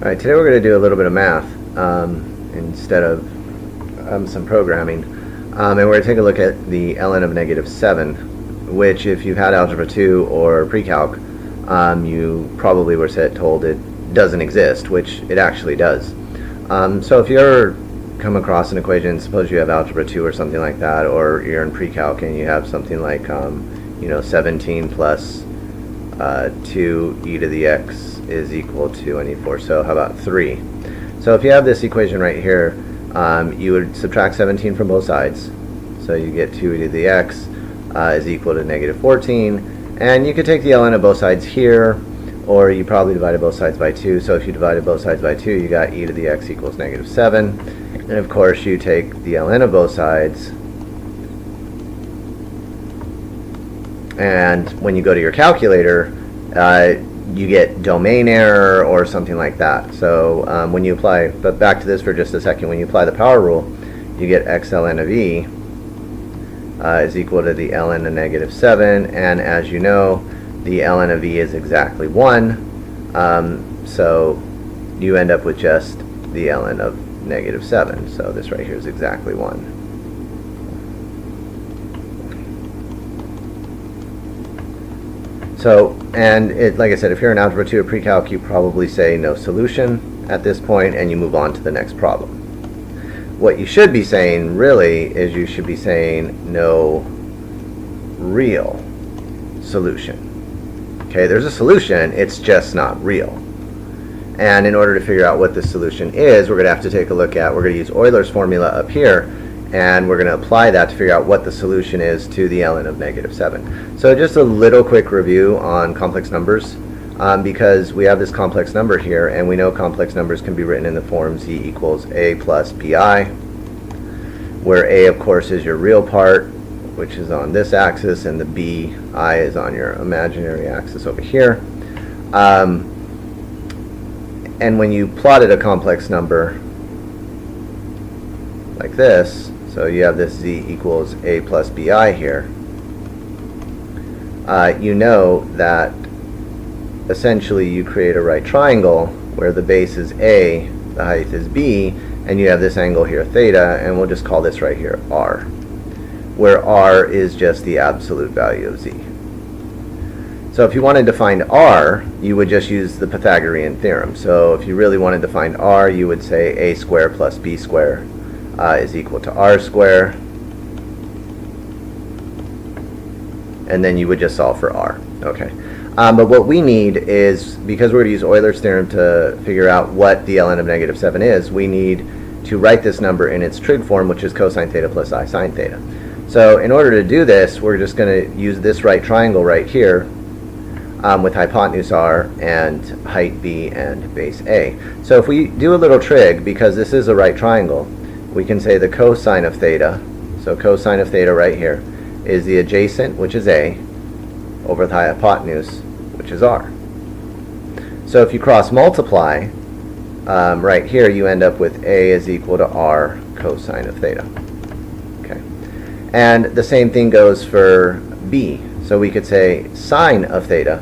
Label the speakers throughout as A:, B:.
A: Alright, today we're going to do a little bit of math instead of some programming. And we're going to take a look at the ln of -7, which if you had Algebra 2 or Pre-Calc, you probably were told it doesn't exist, which it actually does. So if you ever come across an equation, suppose you have Algebra 2 or something like that, or you're in Pre-Calc and you have something like 17 plus 2e to the x is equal to, I need 4, so how about 3? So if you have this equation right here, you would subtract 17 from both sides, so you get 2e to the x is equal to -14, and you could take the ln of both sides here, or you probably divided both sides by 2, so if you divided both sides by 2, you got e to the x equals -7, and of course you take the ln of both sides, and when you go to your calculator, you get domain error or something like that. So when you apply, but back to this for just a second, when you apply the power rule, you get x ln of e is equal to the ln of -7, and as you know, the ln of e is exactly 1, so you end up with just the ln of -7, so this right here is exactly 1. So, and like I said, if you're in Algebra 2 or Pre-Calc, you probably say no solution at this point, and you move on to the next problem. What you should be saying, really, is you should be saying no real solution. Okay, there's a solution, it's just not real. And in order to figure out what the solution is, we're going to have to take a look at, we're going to use Euler's formula up here, and we're going to apply that to figure out what the solution is to the ln of -7. So just a little quick review on complex numbers, because we have this complex number here, and we know complex numbers can be written in the form z equals a plus bi, where a, of course, is your real part, which is on this axis, and the bi is on your imaginary axis over here. And when you plotted a complex number like this, so you have this z equals a plus bi here, you know that essentially you create a right triangle where the base is a, the height is b, and you have this angle here theta, and we'll just call this right here r, where r is just the absolute value of z. So if you wanted to find r, you would just use the Pythagorean theorem. So if you really wanted to find r, you would say a squared plus b squared is equal to r squared, and then you would just solve for r. Okay, but what we need is, because we're going to use Euler's theorem to figure out what the ln of -7 is, we need to write this number in its trig form, which is cosine theta plus I sine theta. So in order to do this, we're just going to use this right triangle right here, with hypotenuse r and height b and base a. So if we do a little trig, because this is a right triangle, we can say the cosine of theta, so cosine of theta right here, is the adjacent, which is a, over the hypotenuse, which is r. So if you cross multiply, right here you end up with a is equal to r cosine of theta. Okay, and the same thing goes for b. So we could say sine of theta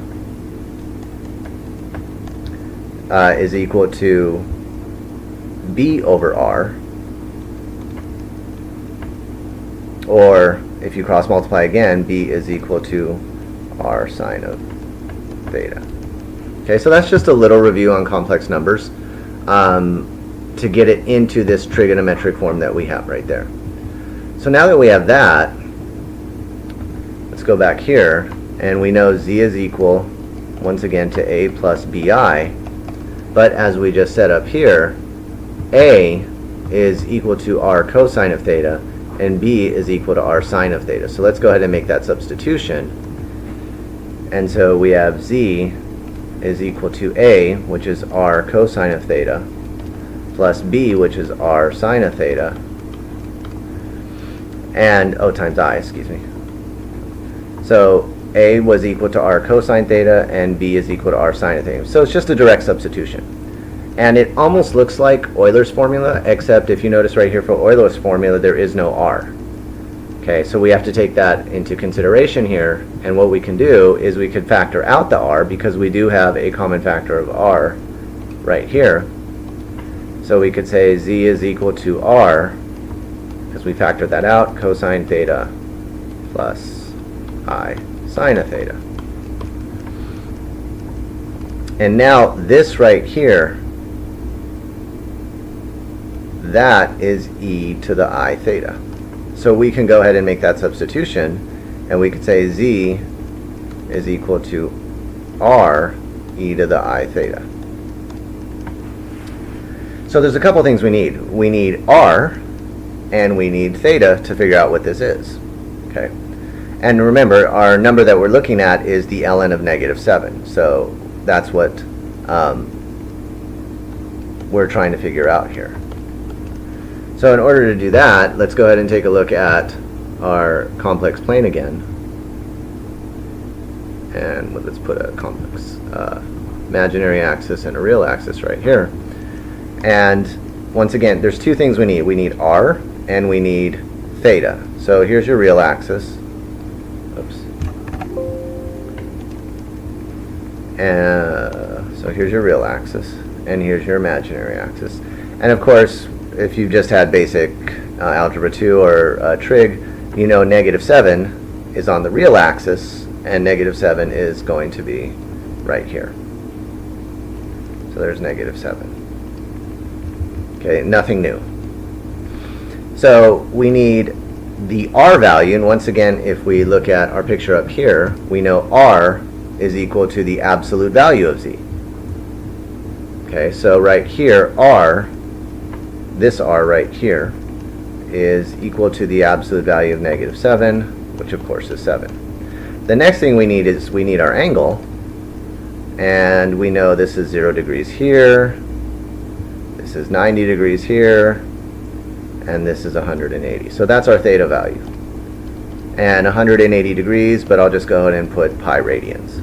A: is equal to b over r, or if you cross multiply again, b is equal to r sine of theta. Okay, so that's just a little review on complex numbers to get it into this trigonometric form that we have right there. So now that we have that, let's go back here, and we know z is equal, once again, to a plus bi, but as we just said up here, a is equal to r cosine of theta, and b is equal to r sine of theta. So let's go ahead and make that substitution. And so we have z is equal to a, which is r cosine of theta, plus b, which is r sine of theta, and times I, excuse me. So a was equal to r cosine theta, and b is equal to r sine of theta. So it's just a direct substitution. And it almost looks like Euler's formula, except if you notice right here for Euler's formula, there is no r. Okay, so we have to take that into consideration here, and what we can do is we could factor out the r, because we do have a common factor of r right here. So we could say z is equal to r, because we factored that out, cosine theta plus I sine of theta. And now this right here, that is e to the I theta. So we can go ahead and make that substitution, and we could say z is equal to r e to the I theta. So there's a couple things we need. We need r, and we need theta to figure out what this is. Okay. And remember, our number that we're looking at is the ln of negative 7. So that's what we're trying to figure out here. So in order to do that, let's go ahead and take a look at our complex plane again. And let's put a complex imaginary axis and a real axis right here. And once again, there's two things we need. We need r and we need theta. So here's your real axis. Oops. So here's your real axis, and here's your imaginary axis. And of course, if you've just had basic algebra 2 or trig, you know negative 7 is on the real axis, and negative 7 is going to be right here. So there's negative 7. Okay, nothing new. So we need the r value, and once again, if we look at our picture up here, we know r is equal to the absolute value of z. Okay, so right here, r, this r right here, is equal to the absolute value of negative 7, which of course is 7. The next thing we need is we need our angle, and we know this is 0 degrees here, this is 90 degrees here, and this is 180. So that's our theta value. And 180 degrees, but I'll just go ahead and put pi radians.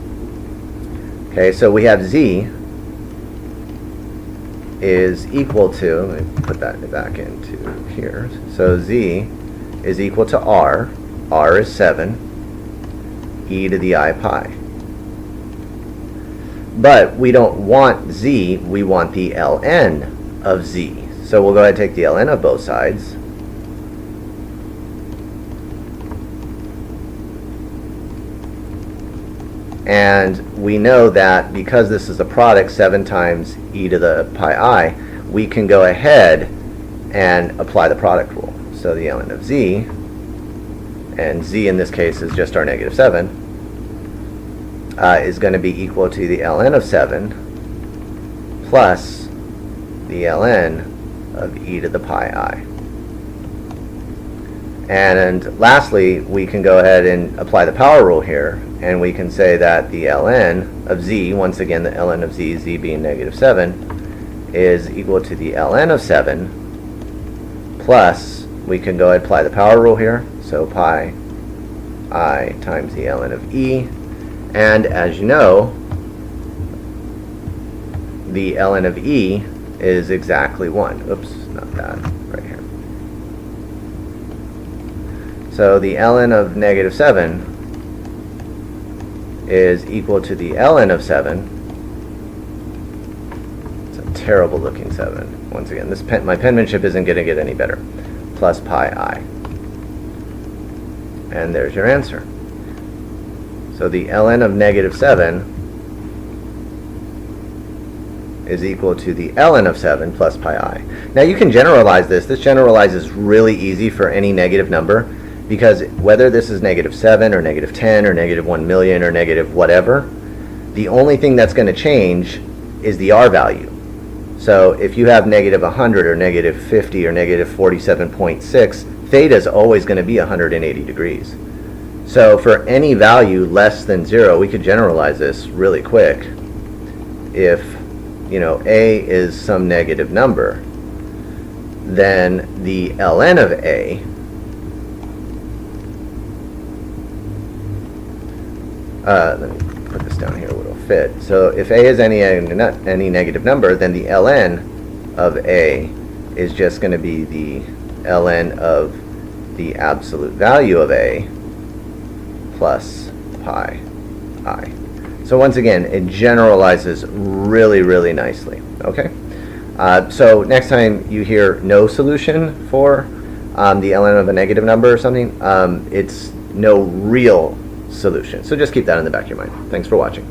A: Okay, so we have z is equal to, let me put that back into here. So z is equal to r. R is 7, e to the I pi. But we don't want z, we want the ln of z. So we'll go ahead and take the ln of both sides. And we know that because this is a product, 7 times e to the pi I, we can go ahead and apply the product rule. So the ln of z, and z in this case is just our negative 7, is going to be equal to the ln of 7 plus the ln of e to the pi I. And lastly, we can go ahead and apply the power rule here, and we can say that the ln of z, once again the ln of z, z being negative 7, is equal to the ln of 7 plus, we can go ahead and apply the power rule here, so pi I times the ln of e, and as you know, the ln of e is exactly 1. Oops, not that, right here. So the ln of negative 7 is equal to the ln of 7. It's a terrible looking 7. Once again, my penmanship isn't going to get any better. Plus pi I. And there's your answer. So the ln of negative 7 is equal to the ln of 7 plus pi I. Now you can generalize this. This generalizes really easy for any negative number, because whether this is negative 7 or negative 10 or negative 1 million or negative whatever, the only thing that's going to change is the r value. So if you have negative 100 or negative 50 or negative 47.6, theta is always going to be 180 degrees. So for any value less than 0, we could generalize this really quick. If a is some negative number, then the ln of a let me put this down here where it'll fit. So if a is any negative number, then the ln of a is just going to be the ln of the absolute value of a plus pi I. So once again, it generalizes really, really nicely. Okay. So next time you hear no solution for the ln of a negative number or something, it's no real solution. So just keep that in the back of your mind. Thanks for watching.